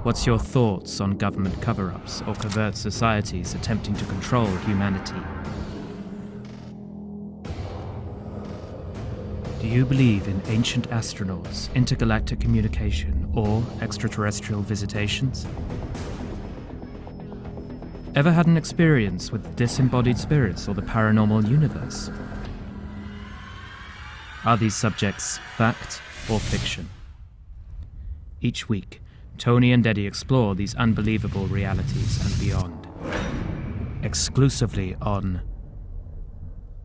What's your thoughts on government cover-ups or covert societies attempting to control humanity? Do you believe in ancient astronauts, intergalactic communication, or extraterrestrial visitations? Ever had an experience with disembodied spirits or the paranormal universe? Are these subjects fact or fiction? Each week, Tony and Eddie explore these unbelievable realities and beyond. Exclusively on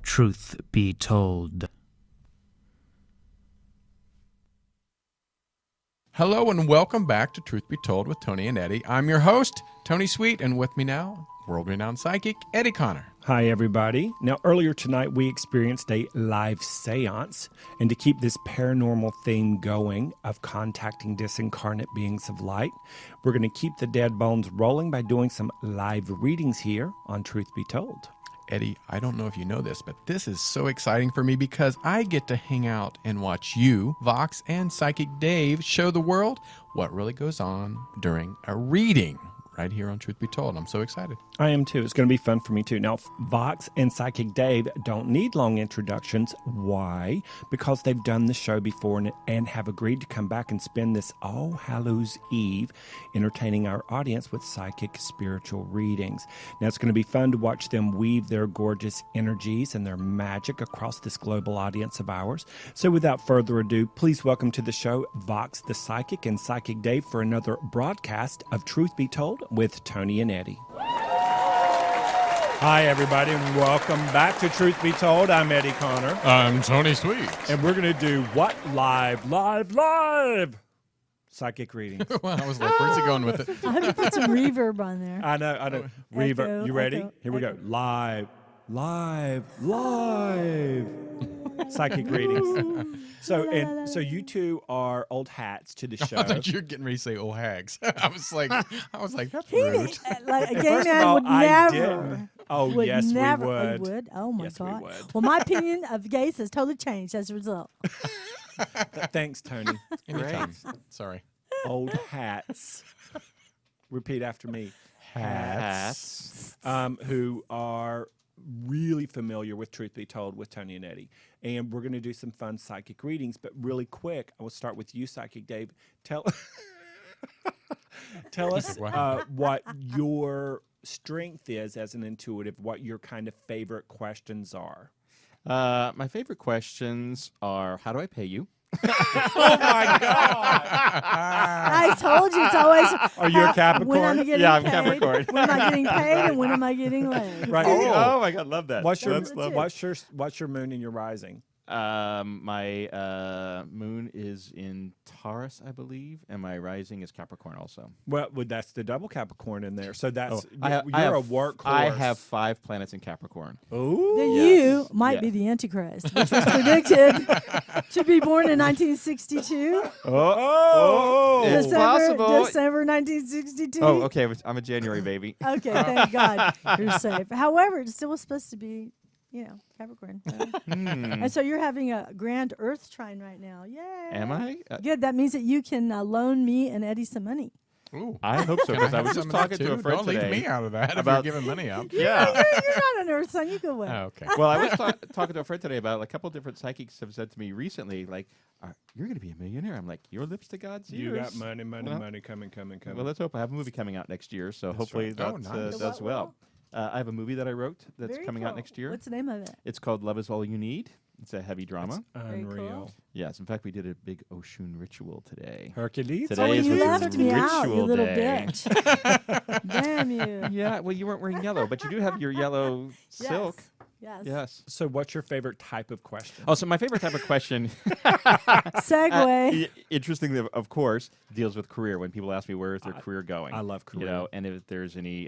Truth Be Told. Hello and welcome back to Truth Be Told with Tony and Eddie. I'm your host, Tony Sweet, and with me now, world-renowned psychic, Eddie Connor. Hi, everybody. Now, earlier tonight, we experienced a live seance. And to keep this paranormal theme going of contacting disincarnate beings of light, we're going to keep the dead bones rolling by doing some live readings here on Truth Be Told. Eddie, I don't know if you know this, but this is so exciting for me because I get to hang out and watch you, Voxx, and Psychic Dave show the world what really goes on during a reading right here on Truth Be Told. I'm so excited. I am too. It's going to be fun for me too. Now, Voxx and Psychic Dave don't need long introductions. Why? Because they've done the show before and have agreed to come back and spend this All Hallows Eve entertaining our audience with psychic spiritual readings. Now, it's going to be fun to watch them weave their gorgeous energies and their magic across this global audience of ours. So without further ado, please welcome to the show Voxx the Psychic and Psychic Dave for another broadcast of Truth Be Told with Tony and Eddie. Hi, everybody, and welcome back to Truth Be Told. I'm Eddie Connor. I'm Tony Sweet. And we're going to do what? Live psychic readings. Well, I was like, where's he going with it? I have to put some reverb on there. I know. Reverb. Echo, You ready? echo, Here we go. echo. Live. Psychic readings. So you two are old hats to the show. I thought you were getting ready to say old hags. I was like, that's He rude. did- like a gay First of man all, would I never. didn't. Oh, would yes, never, we oh, would. you would. Oh my Yes, we God. would. Well, my opinion of gays has totally changed as a result. Thanks, Tony. Anytime. Sorry. Old hats. Repeat after me. Hats. Who are really familiar with Truth Be Told with Tony and Eddie. And we're going to do some fun psychic readings, but really quick, I will start with you, Psychic Dave. Tell us what your strength is as an intuitive, what your kind of favorite questions are. My favorite questions are, how do I pay you? Oh, my God. I told you it's always. Are you a Capricorn? When I'm getting Yeah, I'm paid, Capricorn. When am I getting paid and when am I getting laid? Right. Oh my God, love that. What's your That's lovely. what's your moon and your rising? My moon is in Taurus, I believe, and my rising is Capricorn also. Well, that's the double Capricorn in there. So that's I you're a have, workhorse. I have 5 planets in Capricorn. Ooh. Then Yes. you might Yeah. be the Antichrist, which was predicted to be born in 1962. Oh. It's possible. December 1962. Oh, okay. I'm a January baby. Okay, thank God you're safe. However, it still was supposed to be, Capricorn. And so you're having a grand Earth trine right now. Yay! Am I? Good. That means that you can loan me and Eddie some money. Ooh. I hope so, because I was just talking to a friend Don't today. leave me out of that about- if you're giving money out. Yeah. You're not an Earth sign. You go away. Oh, okay. Well, I was talking to a friend today about a couple different psychics have said to me recently, like, you're going to be a millionaire. I'm like, your lips to God's ears. You got money, Well, coming. Well, let's hope. I have a movie coming out next year, so hopefully right. Oh, that nice. does well. I have a movie that I wrote that's Very coming out cool. next year. What's the name of it? It's called Love Is All You Need. It's a heavy drama. Very Unreal. cool. Yes, in fact, we did a big Oshun ritual today. Hercules. Today Oh, is you Oshun left me out, you ritual little day. bitch. Damn you. Yeah, well, you weren't wearing yellow, but you do have your yellow silk. Yes. Yes. So what's your favorite type of question? Oh, so my favorite type of question, Segue. interestingly, of course, deals with career. When people ask me where is their career going, I love career. You know, and if there's any,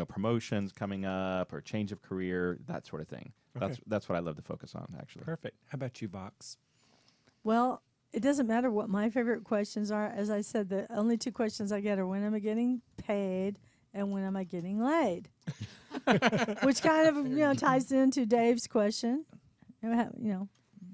promotions coming up or change of career, that sort of thing. Okay. That's what I love to focus on, actually. Perfect. How about you, Voxx? Well, it doesn't matter what my favorite questions are. As I said, the only 2 questions I get are when am I getting paid and when am I getting laid? Which kind of, ties into Dave's question.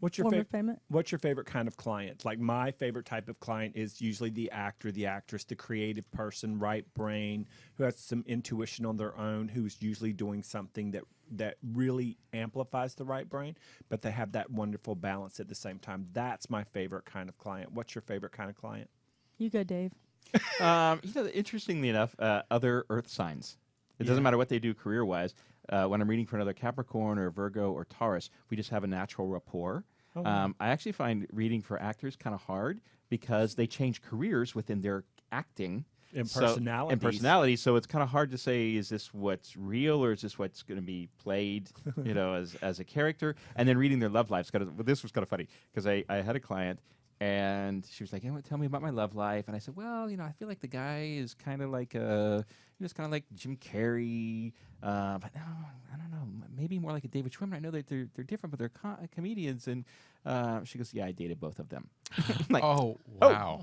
What's your form favorite? of payment. What's your favorite kind of client? Like my favorite type of client is usually the actor, the actress, the creative person, right brain, who has some intuition on their own, who's usually doing something that really amplifies the right brain, but they have that wonderful balance at the same time. That's my favorite kind of client. What's your favorite kind of client? You go, Dave. Interestingly enough, other Earth signs. It doesn't matter what they do career-wise. When I'm reading for another Capricorn or Virgo or Taurus, we just have a natural rapport. Oh, wow. I actually find reading for actors kind of hard because they change careers within their acting. And personality. So it's kind of hard to say, is this what's real or is this what's going to be played, as a character? And then reading their love lives. This was kind of funny because I had a client and she was like, hey, tell me about my love life. And I said, well, I feel like the guy is kind of like like Jim Carrey. But no, I don't know. Maybe more like a David Schwimmer. I know that they're different, but they're comedians. And she goes, yeah, I dated both of them. I'm like, Oh, wow.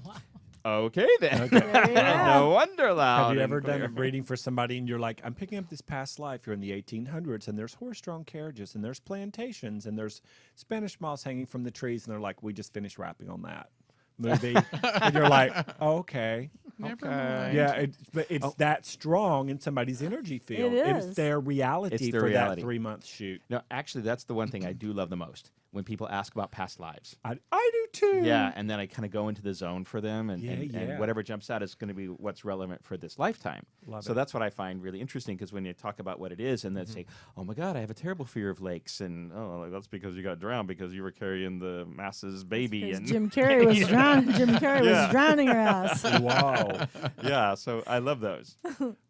okay then. There you go. No wonder loud. Have you and ever done clear. a reading for somebody and you're like, I'm picking up this past life. You're in the 1800s and there's horse-drawn carriages and there's plantations and there's Spanish moss hanging from the trees. And they're like, we just finished wrapping on that movie. And you're like, oh, okay. Never Okay. mind. Yeah, but it's that strong in somebody's energy field. It It's is. their reality It's their for reality. that 3-month shoot. No, actually, that's the one thing I do love the most when people ask about past lives. I do too. Yeah, and then I kind of go into the zone for them, and, Yeah, and, yeah. and whatever jumps out is going to be what's relevant for this lifetime. Love so it. that's what I find really interesting because when you talk about what it is, and then say, "Oh my God, I have a terrible fear of lakes," and that's because you got drowned because you were carrying the masses baby, Because and Jim Carrey was drowning. Jim Carrey was drowning her ass. Wow. yeah. So I love those.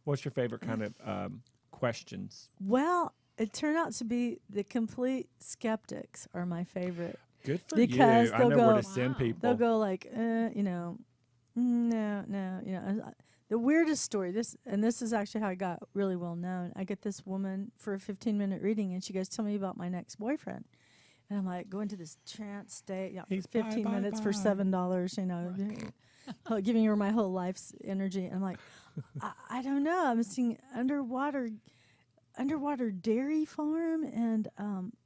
What's your favorite kind of questions? Well, it turned out to be the complete skeptics are my favorite. Good for Because you. I they'll know where go- to send Wow. people. They'll go like, no, The weirdest story. This is actually how I got really well known. I get this woman for a 15-minute reading, and she goes, "Tell me about my next boyfriend." And I'm like, going to this trance state, He's for 15 bye, bye, minutes for bye. $7, giving her my whole life's energy. And I'm like, I don't know. I'm seeing underwater dairy farm and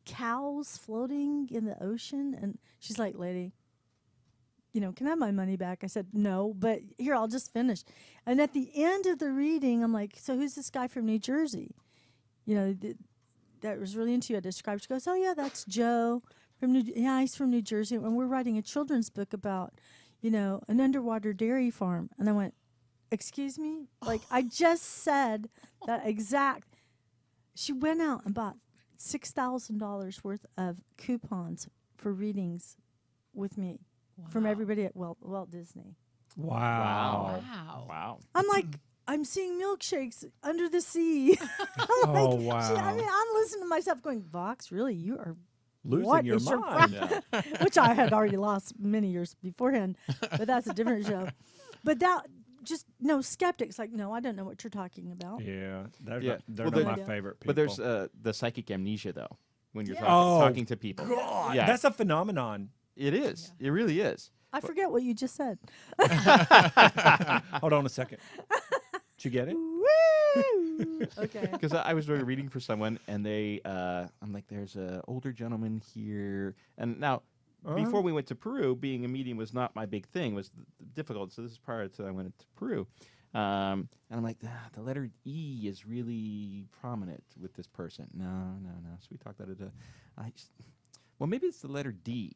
cows floating in the ocean. And she's like, lady, can I have my money back? I said, no, but here, I'll just finish. And at the end of the reading, I'm like, so who's this guy from New Jersey? That was really into you. I described. She goes, oh, yeah, that's Joe he's from New Jersey. And we're writing a children's book about, an underwater dairy farm. And I went, excuse me? Like, I just said that exact. She went out and bought $6,000 worth of coupons for readings with me from everybody at Walt Disney. Wow. Wow. I'm like, I'm seeing milkshakes under the sea. Oh, wow. I'm listening to myself going, Voxx, really? You are Losing what your is your mind. Yeah. which I had already lost many years beforehand, but that's a different show. But that just skeptics like, no, I don't know what you're talking about. Yeah, they're Yeah. not, they're Well, not the- my favorite people. But there's the psychic amnesia though when you're Yeah. talking to people. God, Yeah. that's a phenomenon. It is. It really is. I forget what you just said. Hold on a second. Did you get it? Woo! Okay. Because I was doing a reading for someone, and I'm like, there's an older gentleman here. And now, before we went to Peru, being a medium was not my big thing. It was difficult. So this is prior to I went to Peru. And I'm like, the letter E is really prominent with this person. No. So we talked about it. Well, maybe it's the letter D.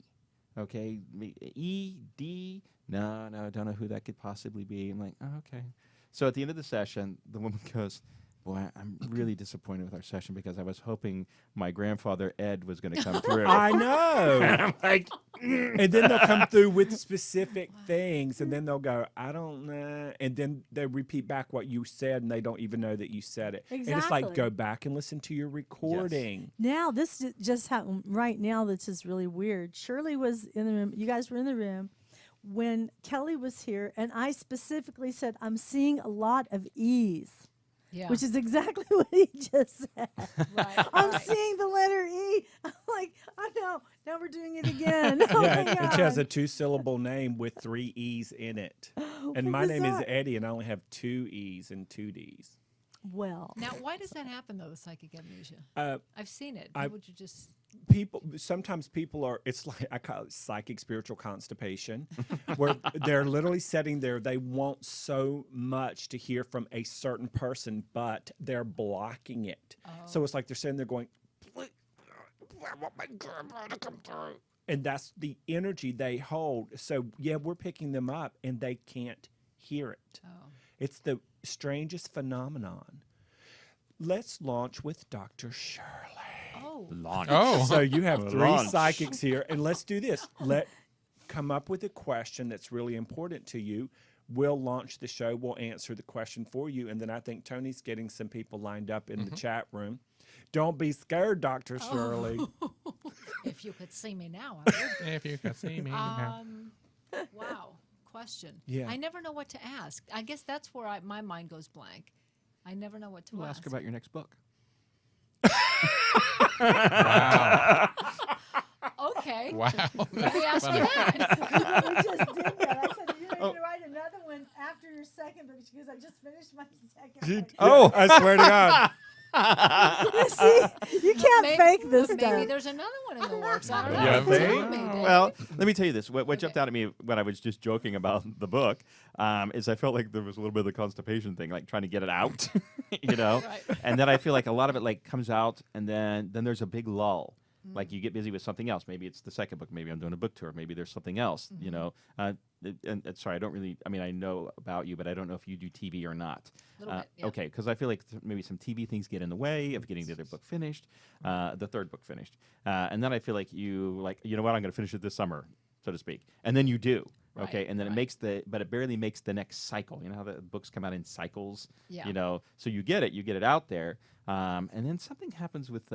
Okay, E, D. No, don't know who that could possibly be. I'm like, oh, okay. So at the end of the session, the woman goes, boy, I'm really disappointed with our session because I was hoping my grandfather Ed was going to come through. I know. I'm like, And then they'll come through with specific things, and then they'll go, I don't know. And then they repeat back what you said, and they don't even know that you said it. And it's like, Exactly. go back and listen to your recording. Now, this just happened right now. This is really weird. Shirley was in the room. You guys were in the room when Kelly was here, and I specifically said, I'm seeing a lot of E's, Yeah. which is exactly what he just said. right. I'm right. seeing the letter E. I'm like, I know. Now we're doing it again. Oh Yeah, my and she has a God. 2-syllable name with 3 E's in it. And What my name is that? Eddie, and I only have 2 E's and 2 D's. Well, Now, why does that happen though? The psychic amnesia. Uh, I've seen it. I- Would you just? sometimes people are, it's like, I call it psychic spiritual constipation, where they're literally sitting there. They want so much to hear from a certain person, but they're blocking it. So it's like they're sitting there going, I want my grandma to come through. And that's the energy they hold. So, yeah, we're picking them up and they can't hear it. It's the strangest phenomenon. Let's launch with Dr. Shirley. Launch. So you have 3 Launch. psychics here, and let's do this. Come up with a question that's really important to you. We'll launch the show. We'll answer the question for you, and then I think Tony's getting some people lined up in the chat room. Don't be scared, Dr. Shirley. If you could see me now, I would. If you could see me now. Wow. Question. Yeah. I never know what to ask. I guess that's where my mind goes blank. I never know what to We'll ask. ask about your next book. Wow. Okay. Wow. Let me ask you that. We just did that. I said, you're going to write another one after your second book. She goes, I just finished my second book. Oh, I swear to God. See, you can't fake this Maybe stuff. there's another one in the works. I don't know. Yeah, Tell maybe. me, Dave. Well, let me tell you this. What jumped out at me when I was just joking about the book is I felt like there was a little bit of the constipation thing, like trying to get it out, you know? Right. And then I feel like a lot of it like comes out and then there's a big lull. Like you get busy with something else. Maybe it's the second book. Maybe I'm doing a book tour. Maybe there's something else, you know? And sorry, I know about you, but I don't know if you do TV or not. Little bit, yeah. Okay, because I feel like maybe some TV things get in the way of getting the other book finished, the third book finished. And then I feel like you know what, I'm going to finish it this summer, so to speak. And then you do. Okay, Right, and then right. but it barely makes the next cycle. You know how the books come out in cycles? Yeah. You know, so you get it out there. And then something happens with,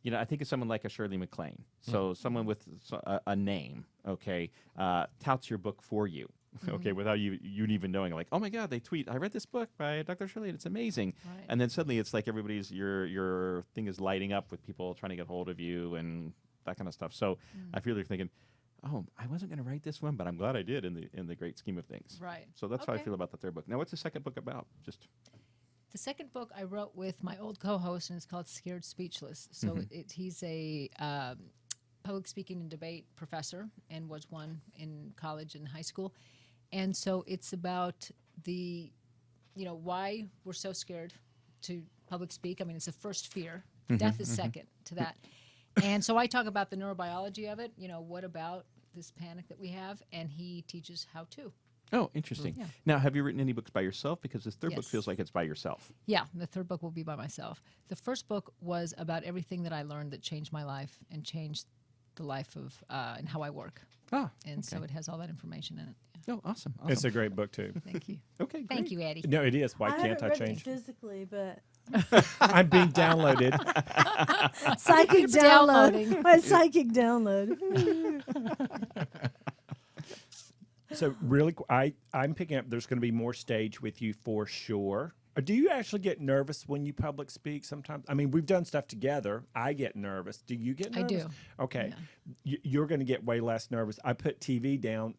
you know, I think of someone like a Shirley MacLaine. So someone with a name, okay, touts your book for you, okay, without you even knowing, like, oh my God, they tweet, I read this book by Dr. Shirley, and it's amazing. Right. And then suddenly it's like your thing is lighting up with people trying to get hold of you and that kind of stuff. So I feel they're thinking, oh, I wasn't going to write this one, but I'm glad I did in the great scheme of things. Right. So that's how I Okay. feel about the third book. Now, what's the second book about? Just The second book I wrote with my old co-host, and it's called Scared Speechless. So he's a public speaking and debate professor and was one in college and high school. And so it's about why we're so scared to public speak. I mean, it's the first fear. Death is second to that. And so I talk about the neurobiology of it. You know, what about this panic that we have? And he teaches how to. Oh, interesting. Yeah. Now, have you written any books by yourself? Because this third book Yes. feels like it's by yourself. Yeah, the third book will be by myself. The first book was about everything that I learned that changed my life and changed the life of and how I work. Ah, And so it has all that information in it. oh, awesome. It's a great book, too. Thank you. Okay, Thank great. you, Eddie. No, it is. Why I can't haven't I read change? it physically, but I'm being downloaded. psychic It's download. downloading. My psychic download. So really, I'm picking up. There's going to be more stage with you for sure. Do you actually get nervous when you public speak sometimes? I mean, we've done stuff together. I get nervous. Do you get I nervous? do. Okay. You're going to get way less nervous. I put TV down,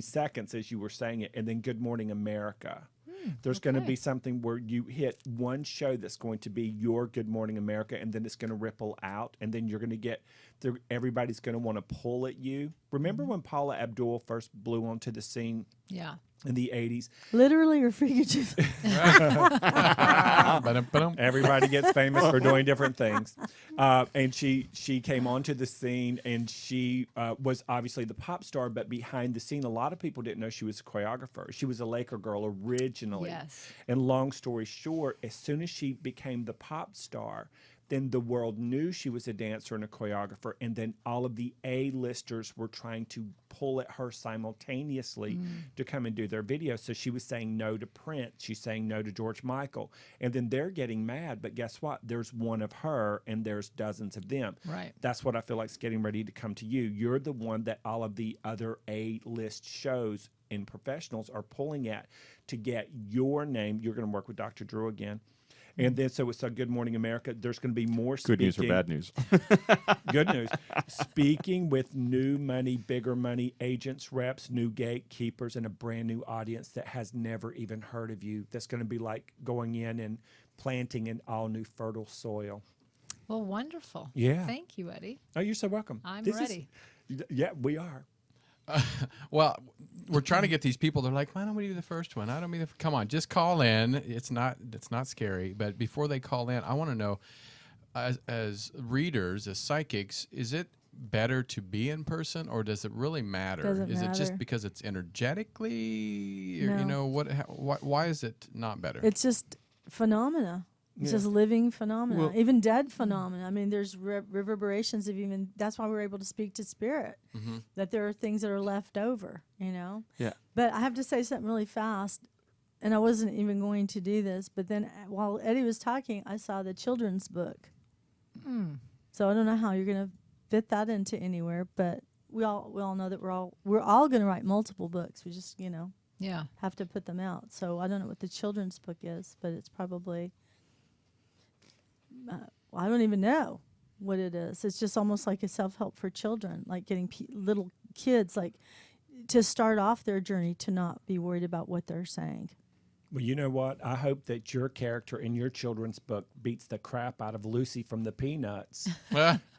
seconds as you were saying it, and then Good Morning America. There's going to okay. be something where you hit one show that's going to be your Good Morning America, and then it's going to ripple out, and then you're going to get everybody's going to want to pull at you. Remember when Paula Abdul first blew onto the scene Yeah. in the 80s? Literally or figuratively? Ba-dum-ba-dum. Everybody gets famous for doing different things. And she came onto the scene, and she was obviously the pop star, but behind the scene, a lot of people didn't know she was a choreographer. She was a Laker girl originally. Yes. And long story short, as soon as she became the pop star, then the world knew she was a dancer and a choreographer, and then all of the A-listers were trying to pull at her simultaneously to come and do their videos. So she was saying no to Prince. She's saying no to George Michael. And then they're getting mad, but guess what? There's one of her, and there's dozens of them. Right. That's what I feel like is getting ready to come to you. You're the one that all of the other A-list shows and professionals are pulling at to get your name. You're going to work with Dr. Drew again. And then, so it's a Good Morning America. There's going to be more Good speaking. news or bad news? Good news. Speaking with new money, bigger money agents, reps, new gatekeepers, and a brand new audience that has never even heard of you. That's going to be like going in and planting an all new fertile soil. Well, wonderful. Yeah. Thank you, Eddie. Oh, you're so welcome. I'm This is- ready. yeah, we are. Well, we're trying to get these people. They're like, why don't we do the first one? I don't mean, come on, just call in. It's not scary. But before they call in, I want to know, as readers, as psychics, is it better to be in person, or does it really matter? Doesn't Is it just matter. because it's energetically, or, No. why is it not better? It's just phenomena. It's Yeah. just living phenomena, Well- even dead phenomena. I mean, there's reverberations of even. That's why we're able to speak to spirit. Mm-hmm. That there are things that are left over. Yeah. But I have to say something really fast, and I wasn't even going to do this. But then while Eddie was talking, I saw the children's book. So I don't know how you're going to fit that into anywhere, but we all know that we're all going to write multiple books. We just Yeah. have to put them out. So I don't know what the children's book is, but it's probably I don't even know what it is. It's just almost like a self-help for children, like getting little kids like to start off their journey to not be worried about what they're saying. Well, you know what? I hope that your character in your children's book beats the crap out of Lucy from the Peanuts,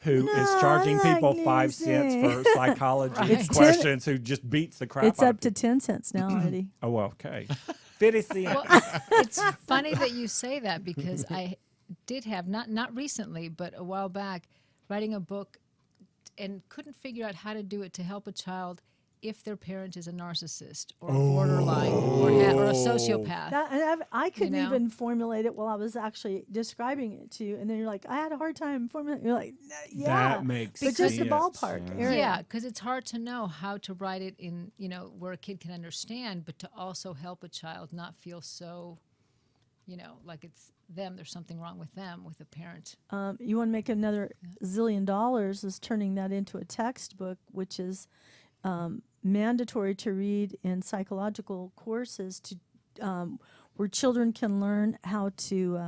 who is No, charging I like people 5 cents Lucy. for psychology It's 10 questions, who just beats the crap It's out up of to people. 10 cents now, Eddie. Oh, well, okay. 50 cents. Well, it's funny that you say that because I did have not recently, but a while back, writing a book and couldn't figure out how to do it to help a child if their parent is a narcissist or a borderline or a sociopath. I couldn't know? even formulate it while I was actually describing it to you, and then you're like, I had a hard time formulating. You're like, yeah, That makes but just the sense. ballpark area. Yeah, because it's hard to know how to write it in, where a kid can understand, but to also help a child not feel so, like it's them. There's something wrong with them, with a parent. You want to make another $1 zillion is turning that into a textbook, which is mandatory to read in psychological courses to where children can learn how to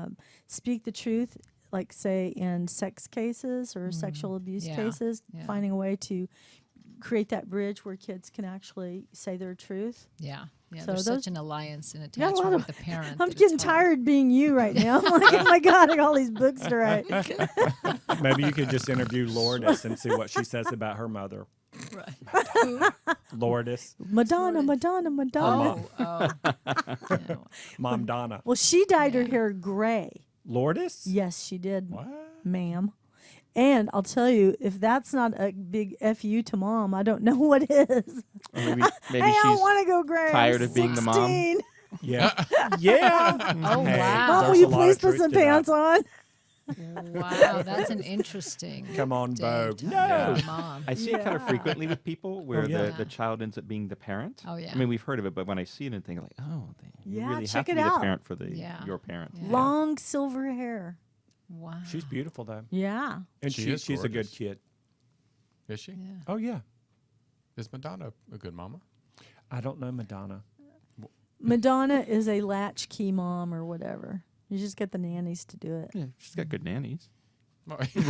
speak the truth, like say in sex cases or sexual abuse Yeah, cases, yeah. finding a way to create that bridge where kids can actually say their truth. Yeah. Yeah, So there's those- such an alliance and got a lot attachment of- with the parent. I'm that it's getting hard. tired being you right now. I'm like, oh my God, I got all these books to write. Maybe you could just interview Lourdes and see what she says about her mother. Right. Who? Lourdes, Madonna, Madonna, Madonna. Oh. Yeah. Mom Donna. Well, she dyed her hair gray. Lourdes? Yes, she did, What? ma'am. And I'll tell you, if that's not a big FU to mom, I don't know what is. Or maybe Hey, I don't she's want to go gray. I'm tired of being the mom. 16. Yeah. Yeah. Oh, wow. Mom, will there's you a lot please of put truth some to that. pants on? Wow, that's an interesting. Come on, Dave Vogue. talking No. about Mom. I see it kind of Yeah. frequently with people where yeah. the child ends up being the parent. Oh, yeah. I mean, we've heard of it, but when I see it and think like, oh, you Yeah, really check have to it be out. the parent for Yeah. your parent. Yeah. Long silver hair. Wow. She's beautiful, though. Yeah. And She is she's a good gorgeous. kid. Is she? Yeah. Oh, yeah. Is Madonna a good mama? I don't know Madonna. Madonna is a latchkey mom or whatever. You just get the nannies to do it. Yeah, she's got good nannies. Right. She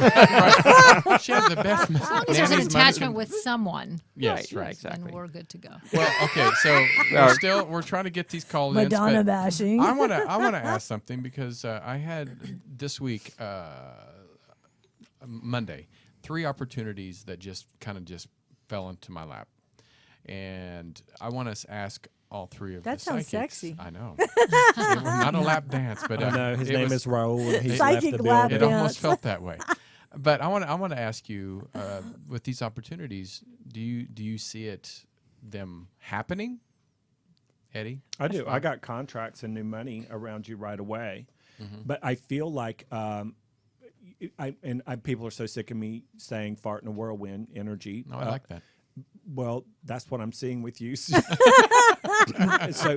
has the best. As long as there's an nannies attachment mother with someone, Yes, Right, right. exactly. then we're good to go. Well, okay, so we're trying to get these call-ins. Madonna but bashing. I want to ask something because I had this week, Monday, 3 opportunities that just fell into my lap, and I want to ask all 3 of That the sounds psychics. sexy. I know. It was not a lap dance, but I know. His it name was- is Raoul, and he's Psychic left the lap It building. dance. almost felt that way. But I want to ask you, with these opportunities, do you see them happening, Eddie? I do. I got contracts and new money around you right away. But I feel like people are so sick of me saying fart in a whirlwind energy. No, I like that. Well, that's what I'm seeing with you. So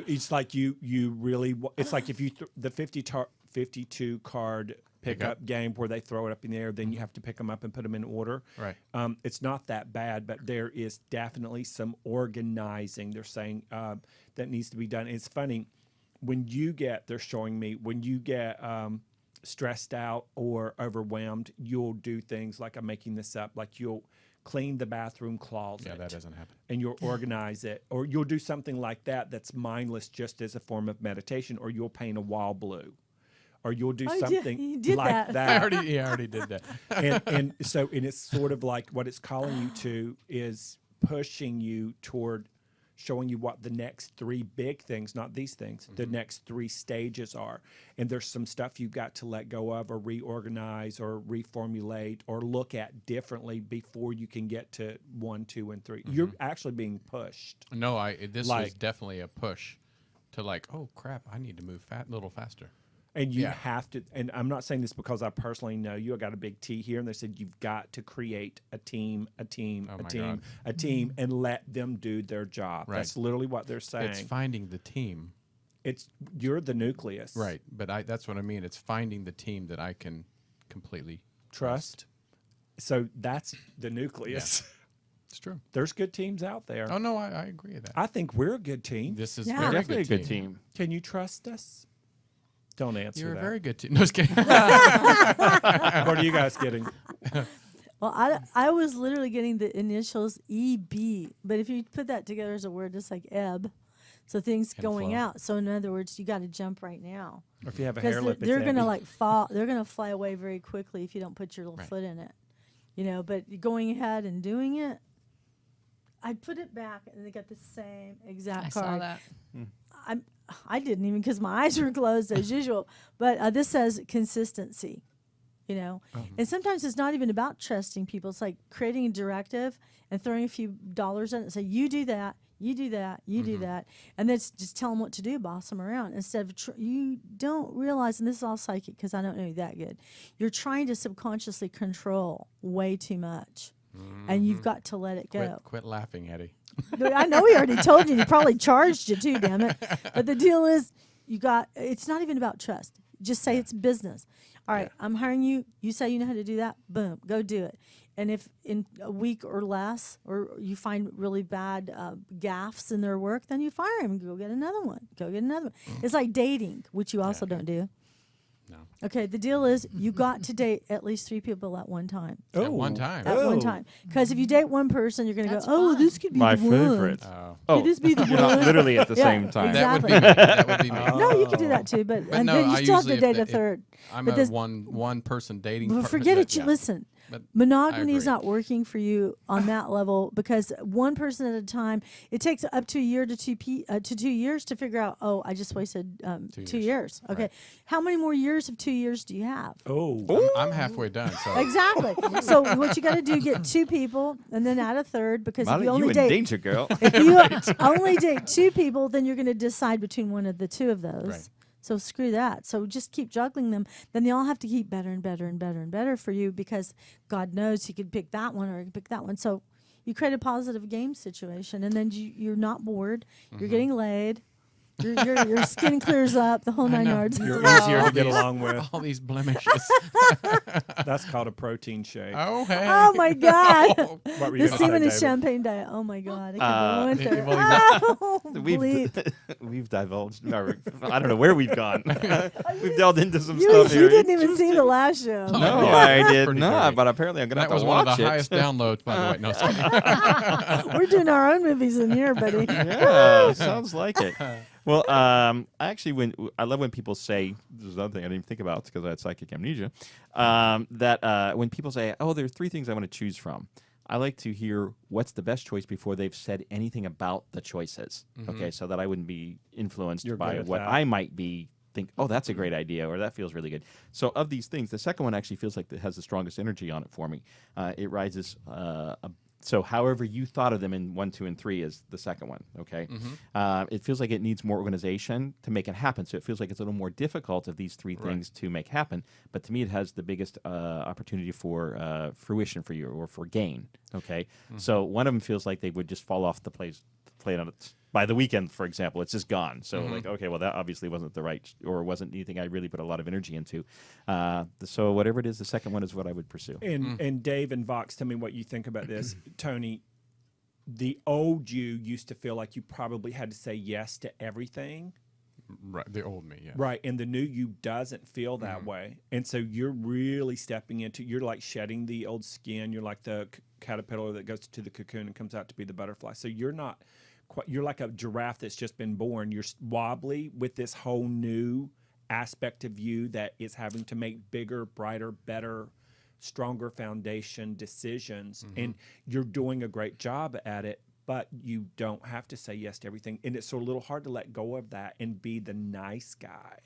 it's like you really. It's like if you the 52 card pickup game where they throw it up in the air, then you have to pick them up and put them in order. Right. It's not that bad, but there is definitely some organizing. They're saying that needs to be done. It's funny when you get. They're showing me when you get stressed out or overwhelmed, you'll do things like I'm making this up. Like you'll clean the bathroom closet. Yeah, that doesn't happen. And you'll organize it, or you'll do something like that that's mindless, just as a form of meditation, or you'll paint a wall blue, or you'll do Oh, something you did like that. that. I already did that. and it's sort of like what it's calling you to is pushing you toward showing you what the next 3 big things, not these things, the next 3 stages are. And there's some stuff you've got to let go of or reorganize or reformulate or look at differently before you can get to 1, 2, and 3. You're actually being pushed. No, this was Like- definitely a push to like, oh crap, I need to move a little faster. And you Yeah. have to, and I'm not saying this because I personally know you. I got a big T here, and they said you've got to create a team, Oh my a team, and let them do their job. Right. That's literally what they're saying. It's finding the team. You're the nucleus. Right, but that's what I mean. It's finding the team that I can completely Trust. So that's the nucleus. It's true. There's good teams out there. Oh no, I agree with that. I think we're a good team. This is Yeah. very Definitely good a good team. Can you trust us? Don't answer You're a that. very good team. No, just kidding. What are you guys getting? Well, I was literally getting the initials EB, but if you put that together as a word, it's like ebb. So things And going flow. out. So in other words, you got to jump right now Or if you have a because hair lip, they're it's going to Abby. like fall. They're going to fly away very quickly if you don't put your little Right. foot in it. You know, but going ahead and doing it, I put it back and they got the same exact I card. saw that. I didn't even because my eyes were closed as usual. But this says consistency, you know. And sometimes it's not even about trusting people. It's like creating a directive and throwing a few dollars in it and say, you do that, you do that, you do that. And then just tell them what to do, boss them around. Instead of, you don't realize, and this is all psychic because I don't know you that good, you're trying to subconsciously control way too much. And you've got to let it go. Quit laughing, Eddie. No, I know he already told you. He probably charged you too, damn it. But the deal is, it's not even about trust. Just say it's business. All right, I'm hiring you. You say you know how to do that. Boom, go do it. And if in a week or less, or you find really bad gaffes in their work, then you fire him and go get another one. It's like dating, which you also don't do. No. Okay, the deal is you got to date at least 3 people at one time. At one time. At one time. Because if you date one person, you're going to go, That's oh, fun. this could be My the one. favorite. Oh. Oh, Could this be the you're not one? literally at the Yeah, same time. exactly. That would be me. No, you can do that too, but and no, then you I still have to usually, date a if third. I'm But a this- one person dating. But forget it. Listen, But monogamy I is agree. not working for you on that level because one person at a time. It takes up to a year to 2 years to figure out. Oh, I just wasted 2 years. Okay, Right. how many more years of 2 years do you have? Oh. I'm halfway done. So Exactly. So what you got to do, get 2 people and then add a third because if Molly, you only in date danger, girl. if you only date 2 people, then you're going to decide between one of the 2 of those. Right. So screw that. So just keep juggling them. Then they all have to keep better and better and better and better for you because God knows you could pick that one or you could pick that one. So you create a positive game situation, and then you're not bored. You're getting laid. Your skin clears up, the whole 9 know. yards. You're easier to get along with. all these blemishes. That's called a protein shake. Oh, hey. Oh my God. What were you The gonna say, semen and David? champagne diet. Oh my God. I can't believe well, Oh, We've bleep. we've divulged. I don't know where we've gone. We've delved into some You stuff here. didn't even see the last show. No, Yeah, I did pretty not. dirty. But apparently, I'm gonna That have was to one of watch the it. highest downloads, by the way. No, just kidding. We're doing our own movies in here, buddy. Yeah, sounds like it. Well, I actually I love when people say, this is another thing I didn't even think about because I had psychic amnesia, that when people say, oh, there are 3 things I want to choose from, I like to hear what's the best choice before they've said anything about the choices. Okay, so that I wouldn't be influenced You're by good at what that. I might be think, oh, that's a great idea, or that feels really good. So of these things, the second one actually feels like it has the strongest energy on it for me. It rises so however you thought of them in 1, 2, and 3 is the second one, okay? It feels like it needs more organization to make it happen. So it feels like it's a little more difficult of these 3 things to make happen. But to me, it has the biggest opportunity for fruition for you or for gain, okay? So one of them feels like they would just fall off the plate on it. By the weekend, for example, it's just gone. So like, okay, well, that obviously wasn't the right, or wasn't anything I really put a lot of energy into. So whatever it is, the second one is what I would pursue. And Dave and Vox, tell me what you think about this. Tony, the old you used to feel like you probably had to say yes to everything. Right, the old me, yeah. Right. And the new you doesn't feel that way. And so you're really stepping into, you're like shedding the old skin. You're like the caterpillar that goes to the cocoon and comes out to be the butterfly. So you're not quite, you're like a giraffe that's just been born. You're wobbly with this whole new aspect of you that is having to make bigger, brighter, better, stronger foundation decisions. And you're doing a great job at it, but you don't have to say yes to everything. And it's a little hard to let go of that and be the nice guy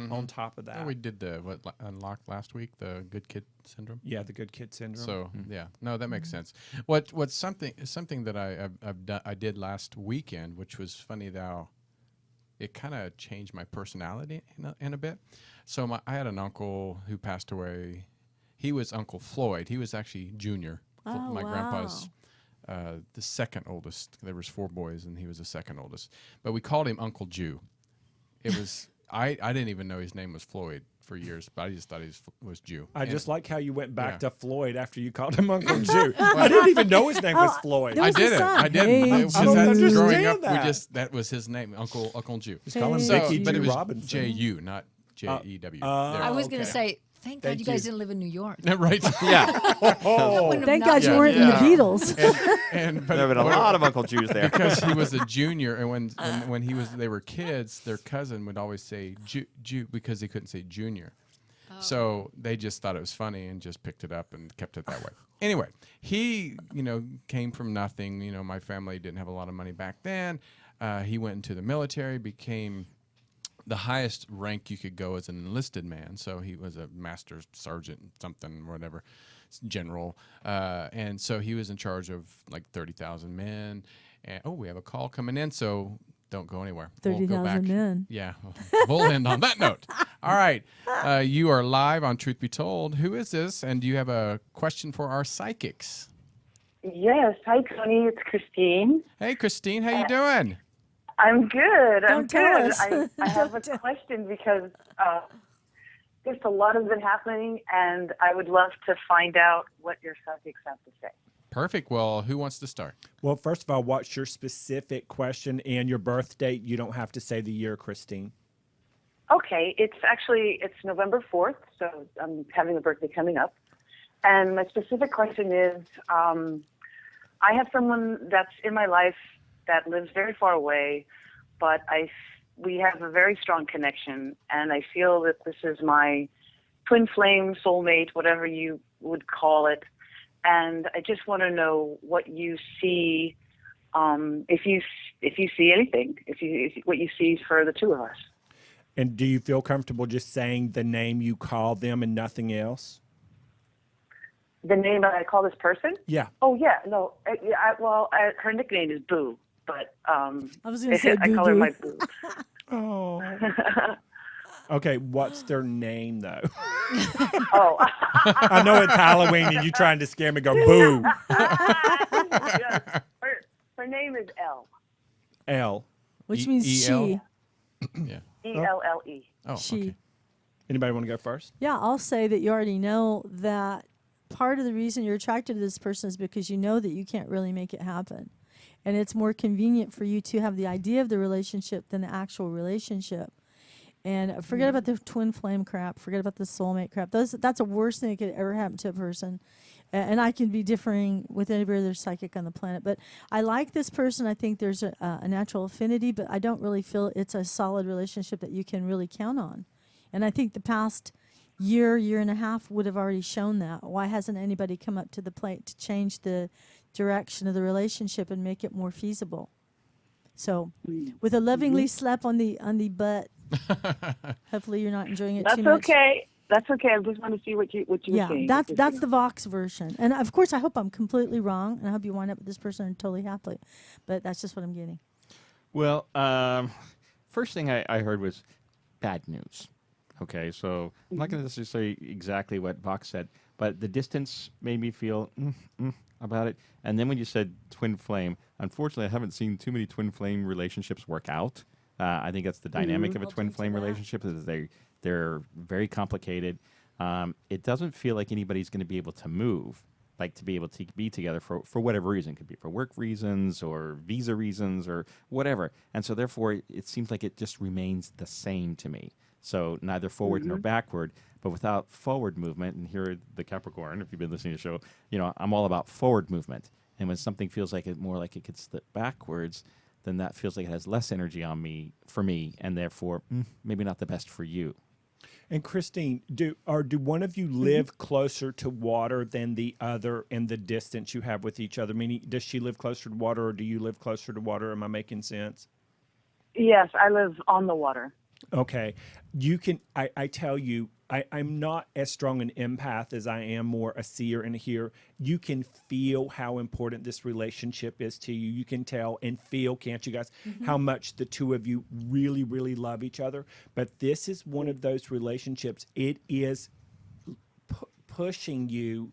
on top of that. Oh, we did the unlocked last week, the good kid syndrome. Yeah, the good kid syndrome. So yeah, no, that makes sense. What's something that I've done, I did last weekend, which was funny. It kind of changed my personality in a bit. So I had an uncle who passed away. He was Uncle Floyd. He was actually Junior. Oh, My wow. grandpa's the second oldest. There was 4 boys, and he was the second oldest. But we called him Uncle Jew. It was I didn't even know his name was Floyd for years, but I just thought he was Jew. I just like how you went back Yeah. to Floyd after you called him Uncle Jew. I didn't even know his name was Floyd. That I was the did it. song. I did. Hey, It was I don't that understand growing up. that. That was his name, Uncle Jew. Just call him Hey. Dickie But it Jew was Robinson. J-U, not J-E-W. I was going okay. to say, thank God Thank you guys you. didn't live in New York. right. Yeah, Oh, Thank God you weren't in the Beatles. But there have been a lot of Uncle Jews there. because he was a junior, and when they were kids, their cousin would always say Jew because he couldn't say junior. So they just thought it was funny and just picked it up and kept it that way. Anyway, he came from nothing. My family didn't have a lot of money back then. He went into the military, became the highest rank you could go as an enlisted man. So he was a master sergeant, something, whatever, general. And so he was in charge of like 30,000 men. And we have a call coming in, so don't go anywhere. We'll go 30,000 back. men. Yeah, we'll end on that note. All right, you are live on Truth Be Told. Who is this? And do you have a question for our psychics? Yes. Hi, Tony. It's Christine. Hey, Christine, how you doing? I'm good. I'm Don't tell good. us. I have a question because there's a lot has been happening, and I would love to find out what your psychics have to say. Perfect. Well, who wants to start? well, first of all, what's your specific question and your birth date? You don't have to say the year, Christine. Okay. It's November 4th, so I'm having a birthday coming up. And my specific question is, I have someone that's in my life that lives very far away, but we have a very strong connection, and I feel that this is my twin flame, soulmate, whatever you would call it. And I just want to know what you see, if you see anything, what you see for the two of us. And do you feel comfortable just saying the name you call them and nothing else? The name I call this person? Yeah. Oh yeah, no. Her nickname is Boo, but I was going to say I call her Boo my Boo. Boo. Oh. Okay, what's their name though? Oh, I know it's Halloween and you trying to scare me. Go boo. yes. Her name is Elle. L. Which means E-E-L? she. Yeah. ELLE. Oh, She. okay. Anybody want to go first? Yeah, I'll say that you already know that part of the reason you're attracted to this person is because you know that you can't really make it happen. And it's more convenient for you to have the idea of the relationship than the actual relationship. And forget about the twin flame crap. Forget about the soulmate crap. That's the worst thing that could ever happen to a person. And I can be differing with every other psychic on the planet. But I like this person. I think there's a natural affinity, but I don't really feel it's a solid relationship that you can really count on. And I think the past year and a half would have already shown that. Why hasn't anybody come up to the plate to change the direction of the relationship and make it more feasible? So, with a lovingly slap on the butt. Hopefully, you're not enjoying it That's too much. okay. That's okay. I just want to see what you were saying. that's the Voxx version. And of course, I hope I'm completely wrong, and I hope you wind up with this person totally happily. But that's just what I'm getting. Well, first thing I heard was bad news. Okay, so I'm not going to necessarily say exactly what Voxx said, but the distance made me feel about it. And then when you said twin flame, unfortunately, I haven't seen too many twin flame relationships work out. I think that's the dynamic of a twin flame relationship, is they're very complicated. It doesn't feel like anybody's going to be able to move, like to be able to be together for whatever reason. It could be for work reasons or visa reasons or whatever. And so therefore, it seems like it just remains the same to me. So neither forward nor backward, but without forward movement. And here, the Capricorn, if you've been listening to the show, I'm all about forward movement. And when something feels like it more like it could slip backwards, then that feels like it has less energy on me for me, and therefore maybe not the best for you. And Christine, do one of you live closer to water than the other in the distance you have with each other? Meaning, does she live closer to water, or do you live closer to water? Am I making sense? Yes, I live on the water. Okay. You can, I tell you, I'm not as strong an empath as I am more a seer and a hearer. You can feel how important this relationship is to you. You can tell and feel, can't you guys, how much the two of you really, really love each other. But this is one of those relationships. It is pushing you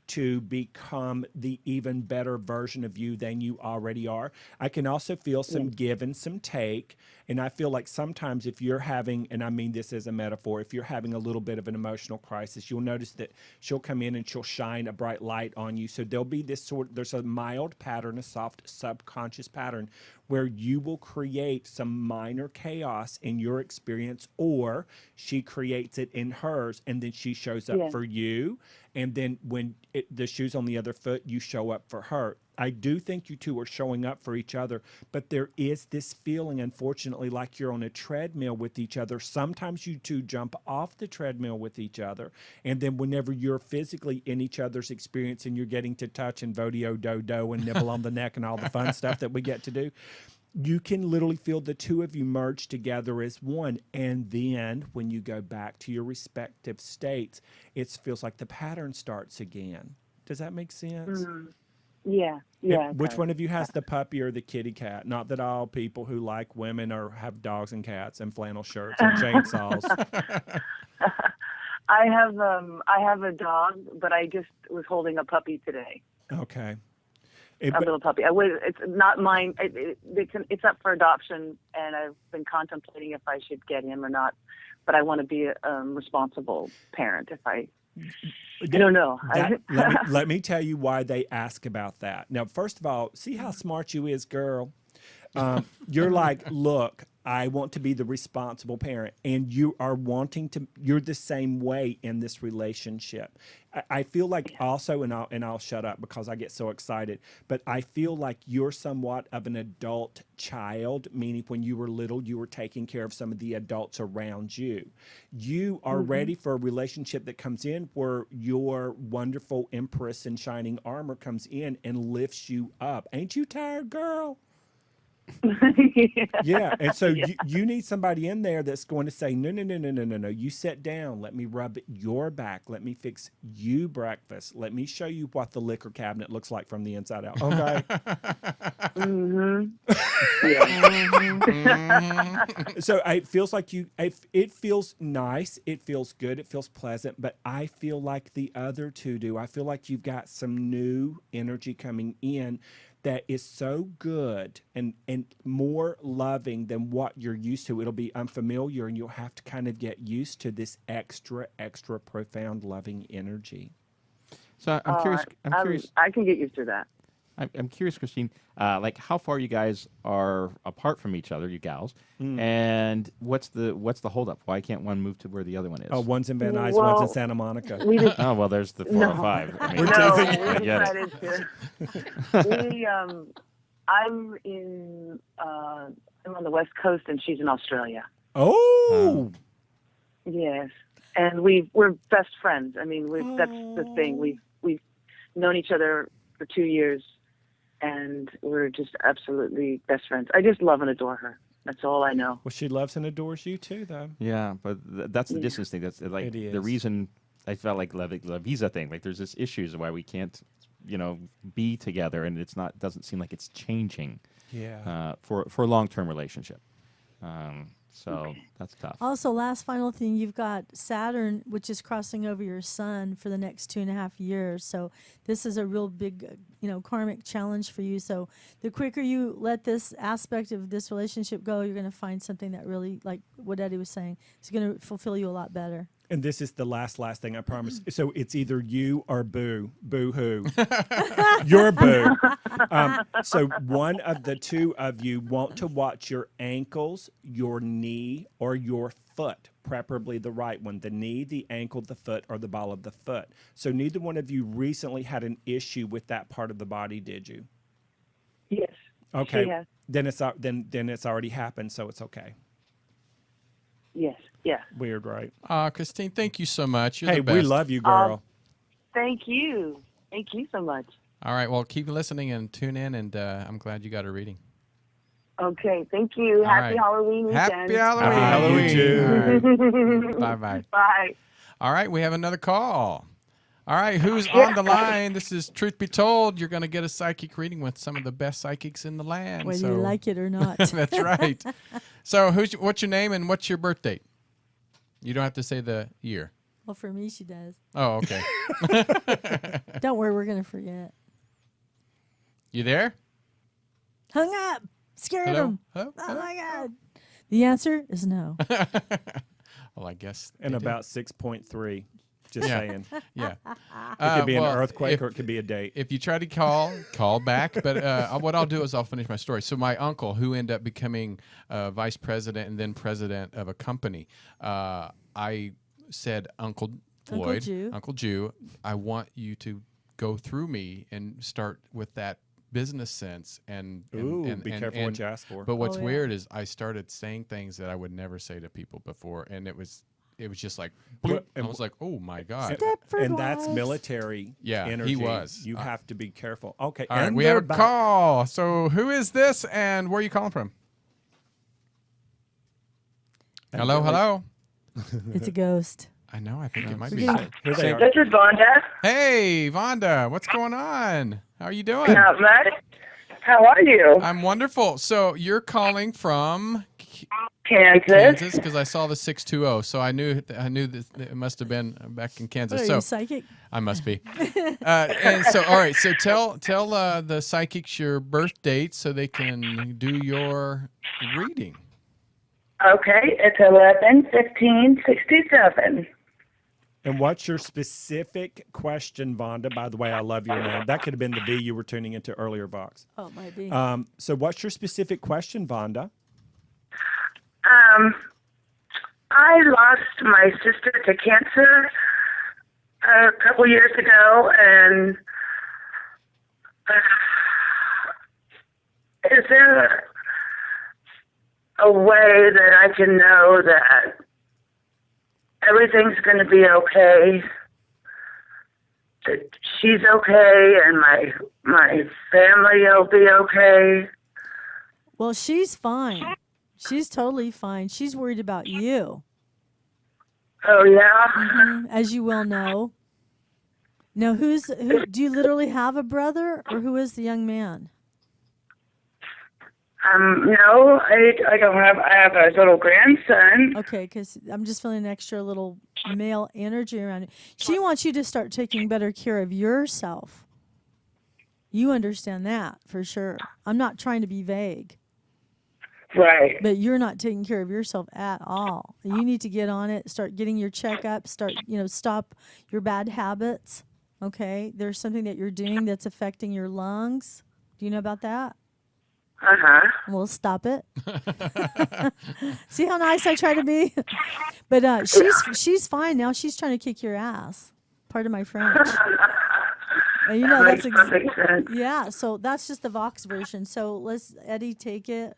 to become the even better version of you than you already are. I can also feel some give and some take. And I feel like sometimes if you're having, and I mean this as a metaphor, if you're having a little bit of an emotional crisis, you'll notice that she'll come in and she'll shine a bright light on you. So there'll be there's a mild pattern, a soft subconscious pattern where you will create some minor chaos in your experience, or she creates it in hers, and then she shows up for you. And then when the shoe's on the other foot, you show up for her. I do think you two are showing up for each other, but there is this feeling, unfortunately, like you're on a treadmill with each other. Sometimes you two jump off the treadmill with each other, and then whenever you're physically in each other's experience and you're getting to touch and vodeo-do-do and nibble on the neck and all the fun stuff that we get to do, you can literally feel the two of you merge together as one. And then when you go back to your respective states, it feels like the pattern starts again. Does that make sense? Yeah. Which one of you has the puppy or the kitty cat? Not that all people who like women or have dogs and cats and flannel shirts and chainsaws. I have a dog, but I just was holding a puppy today. Okay. A little puppy. It's not mine. It's up for adoption, and I've been contemplating if I should get him or not. But I want to be a responsible parent. I don't know. Let me tell you why they ask about that. Now, first of all, see how smart you is, girl. You're like, look, I want to be the responsible parent, and you are wanting to. You're the same way in this relationship. I feel like also, and I'll shut up because I get so excited. But I feel like you're somewhat of an adult child, meaning when you were little, you were taking care of some of the adults around you. You are ready for a relationship that comes in where your wonderful empress in shining armor comes in and lifts you up. Ain't you tired, girl? Yeah. And so you need somebody in there that's going to say, no. You sit down. Let me rub your back. Let me fix you breakfast. Let me show you what the liquor cabinet looks like from the inside out. Okay. So it feels like it feels nice. It feels good. It feels pleasant. But I feel like the other two do. I feel like you've got some new energy coming in that is so good and more loving than what you're used to. It'll be unfamiliar, and you'll have to kind of get used to this extra profound loving energy. So I'm curious. I can get used to that. I'm curious, Christine, like how far you guys are apart from each other, you gals, and what's the holdup? Why can't one move to where the other one is? Oh, one's in Van Nuys, one's in Santa Monica. Oh, well, there's the 405. I mean, I get it. I'm on the West Coast, and she's in Australia. Oh. Yes, and we're best friends. I mean, that's the thing. We've known each other for 2 years, and we're just absolutely best friends. I just love and adore her. That's all I know. Well, she loves and adores you too, though. Yeah, but that's the distance thing. That's like the reason I felt like La Visa thing. Like there's this issues why we can't, be together, and doesn't seem like it's changing. Yeah. For a long-term relationship. So that's tough. Also, last final thing, you've got Saturn, which is crossing over your sun for the next 2.5 years. So this is a real big, karmic challenge for you. So the quicker you let this aspect of this relationship go, you're going to find something that really, like what Eddie was saying, is going to fulfill you a lot better. And this is the last thing, I promise. So it's either you or boo. Boo-hoo. You're boo. So one of the two of you want to watch your ankles, your knee, or your foot, preferably the right one. The knee, the ankle, the foot, or the ball of the foot. So neither one of you recently had an issue with that part of the body, did you? Yes. Okay. She has. then it's already happened, so it's okay. Yes. Yeah. Weird, right? Christine, thank you so much. You're Hey, the best. we love you, girl. Thank you. Thank you so much. All right, well, keep listening and tune in, and I'm glad you got a reading. Okay. Thank you. Happy right. Halloween weekend. Happy Halloween. You too. All right. Bye-bye. Bye. All right, we have another call. All right, who's on the line? This is Truth Be Told. You're going to get a psychic reading with some of the best psychics in the land. Whether so you like it or not. That's right. So what's your name and what's your birth date? You don't have to say the year. Well, for me, she does. Oh, okay. Don't worry, we're going to forget. You there? Hung up. Scared Hello? him. Hello? Oh, my God. The answer is no. Well, I guess. And they did. about 6.3. Just Yeah. saying. Yeah. It could be well, an earthquake if- or it could be a date. If you try to call back. But what I'll do is I'll finish my story. So my uncle, who ended up becoming vice president and then president of a company, I said, Uncle Floyd, Uncle Jew, I want you to go through me and start with that business sense. And Be careful what you ask for. But what's Oh, yeah. weird is I started saying things that I would never say to people before, and it was just like, bloop. I was like, oh my God. And that's military Yeah, energy. he was. You have to be careful. Okay. All right, and we have they're a back. call. So who is this and where are you calling from? Hello, hello. It's a ghost. I know, I think it might We're be. getting- Here they are. This is Vonda. Hey, Vonda, what's going on? How are you doing? Not much. How are you? I'm wonderful. So you're calling from Kansas. Kansas because I saw the 620, so I knew that it must have been back in Kansas. What are So you, psychic? I must be. And so, all right. So tell the psychics your birth date so they can do your reading. Okay, it's 11/15/67. And what's your specific question, Vonda? By the way, I love your name. That could have been the V you were tuning into earlier, Voxx. Oh, it might be. So what's your specific question, Vonda? I lost my sister to cancer a couple years ago, and is there a way that I can know that everything's going to be okay, that she's okay, and my family will be okay? Well, she's fine. She's totally fine. She's worried about you, Oh, yeah? as you well know. Now, who do you literally have a brother, or who is the young man? No, I don't have. I have a little grandson. Okay, because I'm just feeling an extra little male energy around it. She wants you to start taking better care of yourself. You understand that for sure. I'm not trying to be vague, Right. but you're not taking care of yourself at all. You need to get on it. Start getting your checkup. Stop your bad habits. Okay, there's something that you're doing that's affecting your lungs. Do you know about that? Uh-huh. We'll stop it. See how nice I try to be? But she's fine now. She's trying to kick your ass. Pardon my French. And you know Makes that's perfect sense. yeah. So that's just the Voxx version. So let's Eddie take it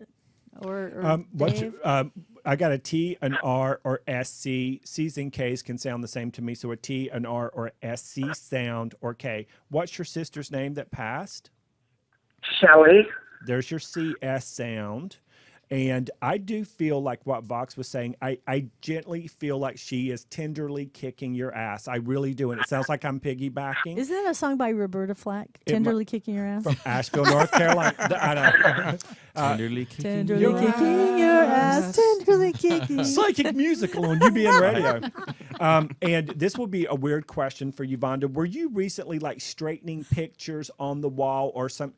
or Dave. I got a T, an R, or SC. C's and K's can sound the same to me. So a T, an R, or SC sound or K. What's your sister's name that passed? Shelley. There's your CS sound. And I do feel like what Voxx was saying, I gently feel like she is tenderly kicking your ass. I really do. And it sounds like I'm piggybacking. Isn't that a song by Roberta Flack? Tenderly kicking your ass. From Asheville, North Carolina. I know. Tenderly kicking Tenderly your kicking your ass. Tenderly kicking. Psychic musical on UBN Radio. And this will be a weird question for you, Vonda. Were you recently like straightening pictures on the wall or some,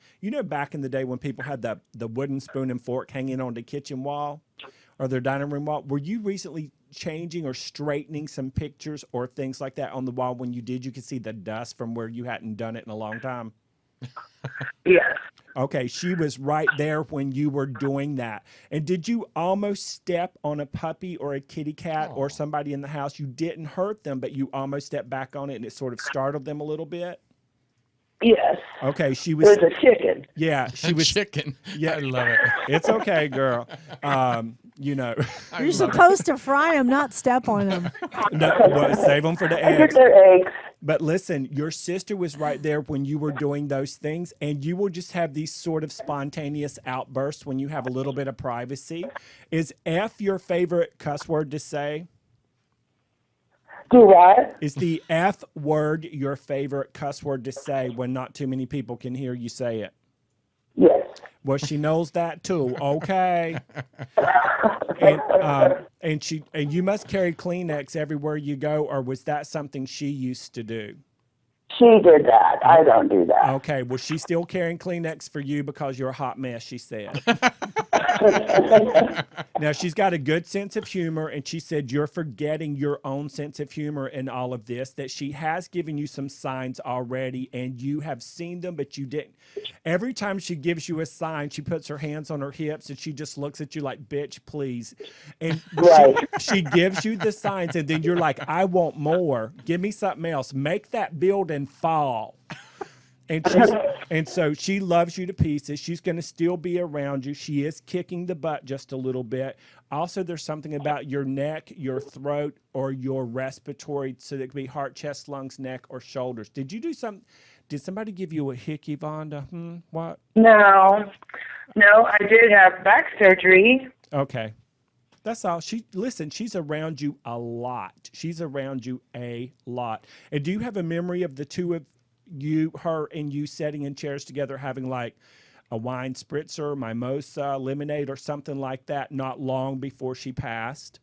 back in the day when people had the wooden spoon and fork hanging on the kitchen wall or their dining room wall? Were you recently changing or straightening some pictures or things like that on the wall? When you did, you could see the dust from where you hadn't done it in a long time. Yes. Okay, she was right there when you were doing that. And did you almost step on a puppy or a kitty cat or somebody in the house? You didn't hurt them, but you almost stepped back on it and it sort of startled them a little bit? Yes. Okay, she It was. was a chicken. Yeah, she was. chicken. Yeah. I love it. It's okay, girl. You know, You're supposed to fry them, not step on them. no, well, save them for the I get eggs. their eggs. But listen, your sister was right there when you were doing those things, and you will just have these sort of spontaneous outbursts when you have a little bit of privacy. Is F your favorite cuss word to say? Do what? Is the F word your favorite cuss word to say when not too many people can hear you say it? Yes. Well, she knows that too. Okay. And you must carry Kleenex everywhere you go, or was that something she used to do? She did that. I don't do that. Okay. Well, she's still carrying Kleenex for you because you're a hot mess, she said. Now, she's got a good sense of humor, and she said you're forgetting your own sense of humor in all of this, that she has given you some signs already, and you have seen them, but you didn't. Every time she gives you a sign, she puts her hands on her hips, and she just looks at you like, bitch, please. And Right. she gives you the signs, and then you're like, I want more. Give me something else. Make that building fall. And so she loves you to pieces. She's going to still be around you. She is kicking the butt just a little bit. Also, there's something about your neck, your throat, or your respiratory. So it could be heart, chest, lungs, neck, or shoulders. Did you do something? Did somebody give you a hickey, Vonda? What? No, I did have back surgery. Okay. That's all. She's around you a lot. She's around you a lot. And do you have a memory of the two of her and you sitting in chairs together having like a wine spritzer, mimosa, lemonade, or something like that not long before she passed?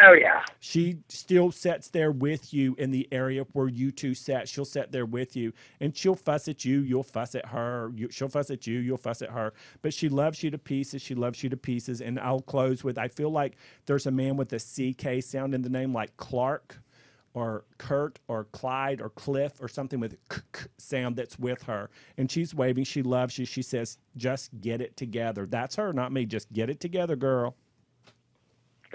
Oh, yeah. She still sits there with you in the area where you two sat. She'll sit there with you, and she'll fuss at you. You'll fuss at her. She'll fuss at you. You'll fuss at her. But she loves you to pieces. She loves you to pieces. And I'll close with, I feel like there's a man with a CK sound in the name, like Clark or Kurt or Clyde or Cliff or something with k sound that's with her. And she's waving. She loves you. She says, just get it together. That's her, not me. Just get it together, girl.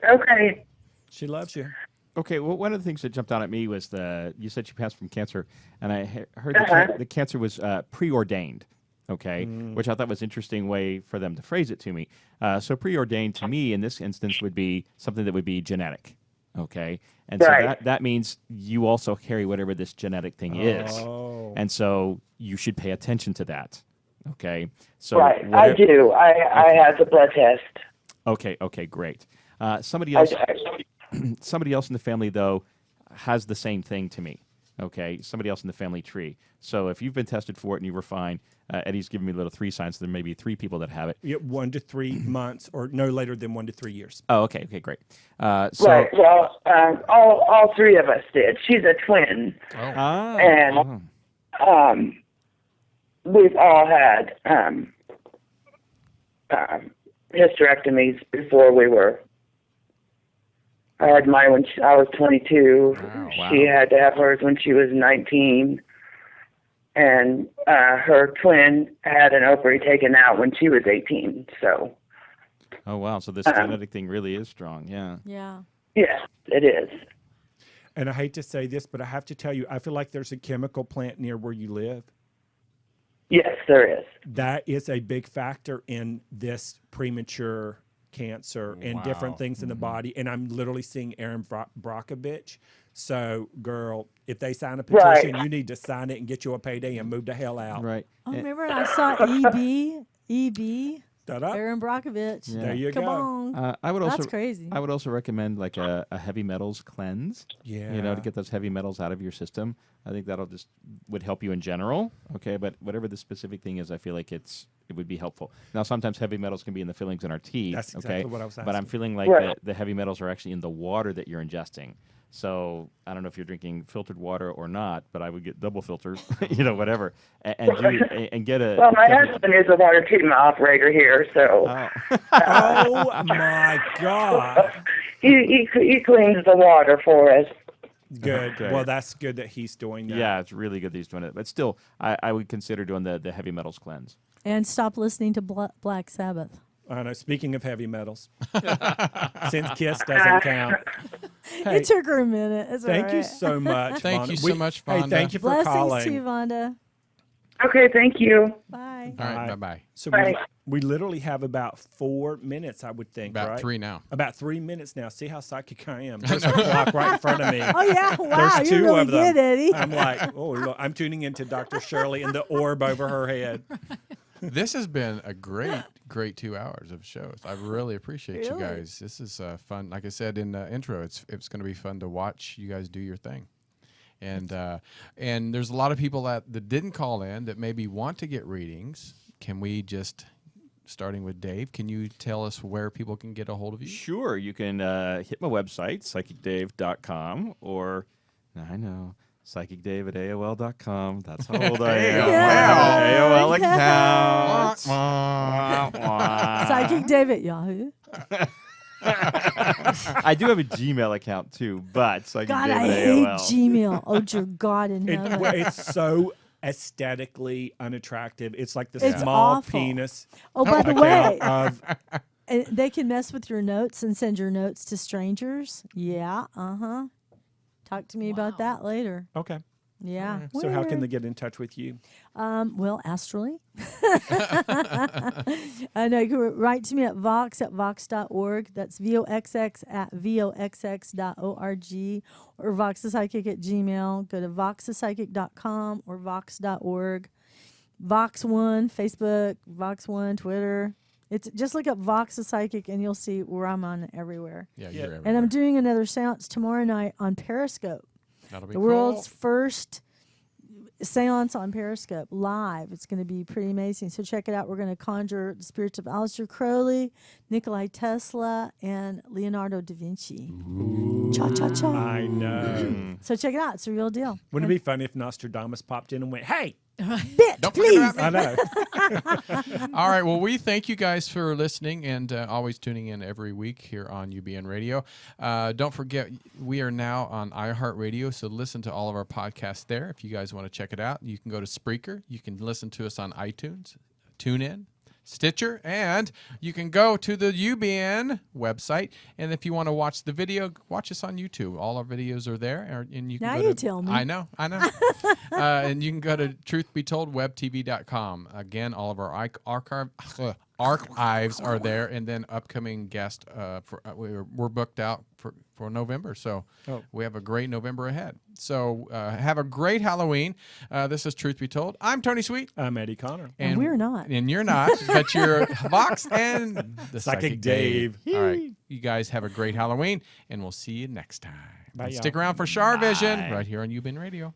Okay. She loves you. Okay, well, one of the things that jumped out at me was you said she passed from cancer, and I heard the cancer was preordained, okay, which I thought was an interesting way for them to phrase it to me. So preordained to me in this instance would be something that would be genetic, okay? And Right. so that means you also carry whatever this genetic thing is. Oh. And so you should pay attention to that, okay? So Right. I do. I have the blood test. Okay, great. Somebody else in the family, though, has the same thing to me. Okay, somebody else in the family tree. So if you've been tested for it and you were fine, Eddie's giving me little 3 signs. So there may be 3 people that have it. Yeah, 1 to 3 months, or no later than 1 to 3 years. Oh, okay, great. Right. Well, all 3 of us did. She's a twin, and we've all had hysterectomies before we were. I had mine when I was 22. Wow. She had to have hers when she was 19. And her twin had an ovary taken out when she was 18. So. Oh, wow. So this genetic thing really is strong. Yeah. Yeah. Yes, it is. And I hate to say this, but I have to tell you, I feel like there's a chemical plant near where you live. Yes, there is. That is a big factor in this premature cancer and different things in the body. And I'm literally seeing Aaron Brockovich. So, girl, if they sign a petition, you need to sign it and get you a payday and move the hell out. Right. Oh, remember I saw EB, Ta-da. Aaron Brockovich. Yeah. There you Come go. on. I would also That's crazy. I would also recommend like a heavy metals cleanse. Yeah. You know, to get those heavy metals out of your system. I think that'll just would help you in general. Okay, but whatever the specific thing is, I feel like it would be helpful. Now, sometimes heavy metals can be in the fillings in our teeth. That's exactly what I was asking. But I'm feeling like the heavy metals are actually in the water that you're ingesting. So I don't know if you're drinking filtered water or not, but I would get double filters, whatever, and get a. Well, my husband is a water treatment operator here, so. Oh my God. He cleans the water for us. Good. Okay. Well, that's good that he's doing that. Yeah, it's really good that he's doing it. But still, I would consider doing the heavy metals cleanse. And stop listening to Black Sabbath. I know. Speaking of heavy metals, since Kiss doesn't count. Hey, It took her a minute. It's thank all you right. so much. Thank Vonda. you so much, Hey, Vonda. thank you for Blessings calling. to you, Vonda. Okay, thank you. Bye. All right, Bye. bye-bye. So Bye. we literally have about 4 minutes, I would think, About right? 3 now. About 3 minutes now. See how psychic I am. There's a clock right in front of me. Oh yeah! Wow, There's you're two really of them. good, Eddie. I'm like, oh, look, I'm tuning into Dr. Shirley and the orb over her head. This has been a great 2 hours of shows. I really appreciate you Really? guys. This is fun. Like I said in the intro, it's going to be fun to watch you guys do your thing. And there's a lot of people that didn't call in that maybe want to get readings. Can we just, starting with Dave, can you tell us where people can get a hold of you? Sure, you can hit my website, psychicdave.com, or, I know, psychicdave@aol.com. That's how old I am. Yeah. AOL Yeah. account. Psychic David Yahoo. I do have a Gmail account, too, but God, I psychicdave@aol. hate Gmail. Oh dear God in heaven. It's so aesthetically unattractive. It's like the It's small awful. penis Oh, by the account way, of they can mess with your notes and send your notes to strangers. Yeah. Talk to me about Wow. that later. okay. Yeah. So how can Weird. they get in touch with you? Well, astrally. I know you can write to me at Voxx at Voxx.org. That's VOXX at VOXX.org or VoxThePsychic at Gmail. Go to VoxThePsychic.com or Voxx.org. Vox1, Facebook, Vox1, Twitter. It's just look up Vox the Psychic and you'll see where I'm on everywhere. Yeah, Yeah. you're everywhere. And I'm doing another seance tomorrow night on Periscope. That'll be The cool. world's first seance on Periscope live. It's going to be pretty amazing. So check it out. We're going to conjure the spirits of Aleister Crowley, Nikolai Tesla, and Leonardo da Vinci. Cha cha cha. I know. So check it out. It's a real deal. Wouldn't it be funny if Nostradamus popped in and went, "Hey, Bit, Don't please. forget about I know." All right. Well, we thank you guys for listening and always tuning in every week here on UBN Radio. Don't forget, we are now on iHeartRadio, so listen to all of our podcasts there. If you guys want to check it out, you can go to Spreaker. You can listen to us on iTunes, TuneIn, Stitcher, and you can go to the UBN website. And if you want to watch the video, watch us on YouTube. All our videos are there. And you can Now go you to, tell me. I know. And you can go to truthbetoldwebtv.com. Again, all of our archives are there, and then upcoming guests we're booked out for November. So we have a great November ahead. So have a great Halloween. This is Truth Be Told. I'm Tony Sweet. I'm Eddie Connor. And we're not. And you're not, but you're Vox and the Psychic Dave. All right. You guys have a great Halloween, and we'll see you next time. Bye, And y'all. stick around for Shar Vision right here on UBN Radio.